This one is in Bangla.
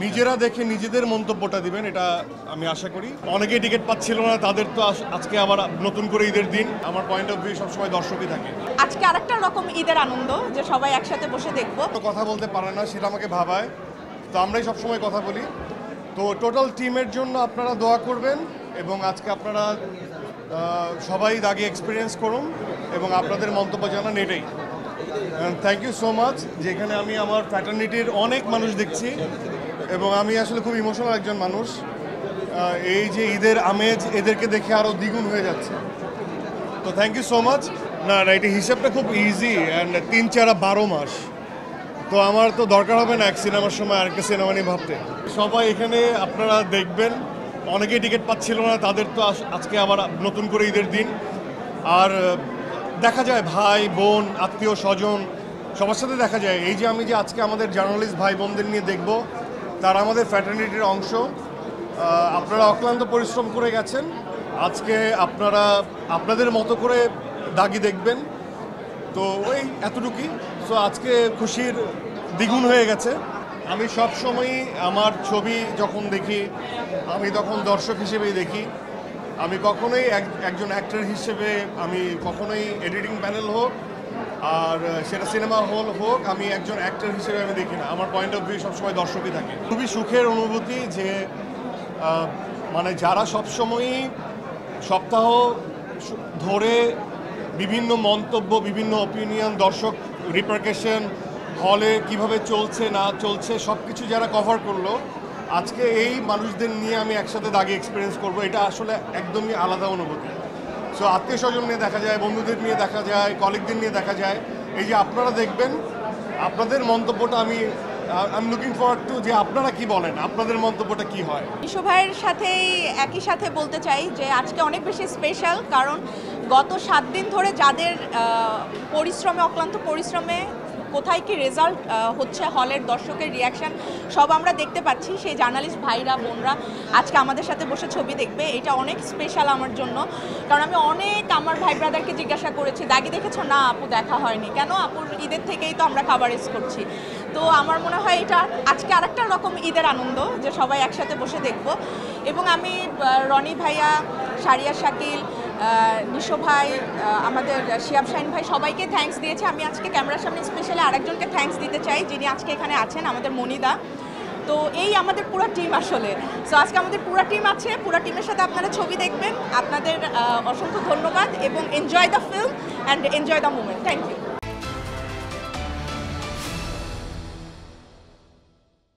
নিজেরা দেখে নিজেদের মন্তব্যটা দিবেন, এটা আমি আশা করি। অনেকেই টিকিট পাচ্ছিল না, তাদের তো আজকে আবার নতুন করে ঈদের দিন। আমার পয়েন্ট অফ ভিউ সবসময় দর্শকই থাকে। আজকে আরেকটা রকম ঈদের আনন্দ, যে সবাই একসাথে বসে দেখবো। কথা বলতে পারে না, সেটা আমাকে ভাবায়। তো আমরাই সবসময় কথা বলি। তো টোটাল টিমের জন্য আপনারা দোয়া করবেন এবং আজকে আপনারা সবাই দাগি এক্সপিরিয়েন্স করুন এবং আপনাদের মন্তব্য জানান, এটাই। Thank you so much. যেখানে আমি আমার ফ্র্যাটার্নিটির অনেক মানুষ দেখছি এবং আমি আসলে খুব ইমোশনাল একজন মানুষ। এই যে ঈদের আমেজ, এদেরকে দেখে আরও দ্বিগুণ হয়ে যাচ্ছে। তো থ্যাংক ইউ সো মাচ। না এটা হিসাবটা খুব ইজি, অ্যান্ড 3-4-12 মাস। তো আমার তো দরকার হবে না এক সিনেমার সময় আরেকটা সিনেমা নিয়ে ভাবতে। সবাই এখানে আপনারা দেখবেন, অনেকেই টিকিট পাচ্ছিল না, তাদের তো আজকে আবার নতুন করে ঈদের দিন। আর দেখা যায় ভাই বোন আত্মীয় স্বজন সবার সাথে দেখা যায়। এই যে আমি যে আজকে আমাদের জার্নালিস্ট ভাই বোনদের নিয়ে দেখব, তারা আমাদের ফ্র্যাটার্নিটির অংশ। আপনারা অক্লান্ত পরিশ্রম করে গেছেন, আজকে আপনারা আপনাদের মতো করে দাগি দেখবেন। তো ওই এতটুকুই। সো আজকে খুশির দ্বিগুণ হয়ে গেছে। আমি সবসময়ই আমার ছবি যখন দেখি, আমি তখন দর্শক হিসেবেই দেখি। আমি কখনোই একজন অ্যাক্টর হিসেবে, আমি কখনোই এডিটিং প্যানেল হোক আর সেটা সিনেমা হল হোক, আমি একজন অ্যাক্টর হিসেবে আমি দেখি না। আমার পয়েন্ট অফ ভিউ সবসময় দর্শকই থাকে। খুবই সুখের অনুভূতি যে মানে যারা সবসময়ই সপ্তাহ ধরে বিভিন্ন মন্তব্য, বিভিন্ন অপিনিয়ন, দর্শক রিপারকেশন, হলে কিভাবে চলছে না চলছে সব কিছু যারা কভার করলো, আজকে এই মানুষদের নিয়ে আমি একসাথে দাগি এক্সপিরিয়েন্স করব, এটা আসলে একদমই আলাদা অনুভূতি। সো আত্মীয় স্বজন নিয়ে দেখা যায়, বন্ধুদের নিয়ে দেখা যায়, কলিগদের নিয়ে দেখা যায়। এই যে আপনারা দেখবেন, আপনাদের মন্তব্যটা আমি লুকিং ফরওয়ার্ড টু, যে আপনারা কি বলেন, আপনাদের মন্তব্যটা কি হয়। বিশু ভাইয়ের সাথেই একই সাথে বলতে চাই যে আজকে অনেক বেশি স্পেশাল, কারণ গত 7 দিন ধরে যাদের পরিশ্রমে, অক্লান্ত পরিশ্রমে কোথায় কি রেজাল্ট হচ্ছে, হলের দর্শকের রিয়াকশান সব আমরা দেখতে পাচ্ছি। সেই জার্নালিস্ট ভাইরা বোনরা আজকে আমাদের সাথে বসে ছবি দেখবে, এটা অনেক স্পেশাল আমার জন্য। কারণ আমি অনেক আমার ভাই ব্রাদারকে জিজ্ঞাসা করেছি, দাগি দেখেছো? না আপু, দেখা হয়নি। কেন? আপুর ঈদের থেকেই তো আমরা কাভারেজ করছি। তো আমার মনে হয় এটা আজকে আরেকটা রকম ঈদের আনন্দ, যে সবাই একসাথে বসে দেখব। এবং আমি রনি ভাইয়া, সারিয়া শাকিল, নিশো ভাই, আমাদের শিয়াব শাহিন ভাই, সবাইকে থ্যাঙ্কস দিয়েছে। আমি আজকে ক্যামেরার সামনে স্পেশালি আরেকজনকে থ্যাঙ্কস দিতে চাই, যিনি আজকে এখানে আছেন, আমাদের মনিদা। তো এই আমাদের পুরো টিম আসলে। সো আজকে আমাদের পুরো টিম আছে, পুরো টিমের সাথে আপনারা ছবি দেখবেন। আপনাদের অসংখ্য ধন্যবাদ এবং enjoy the film and enjoy the moment. Thank you.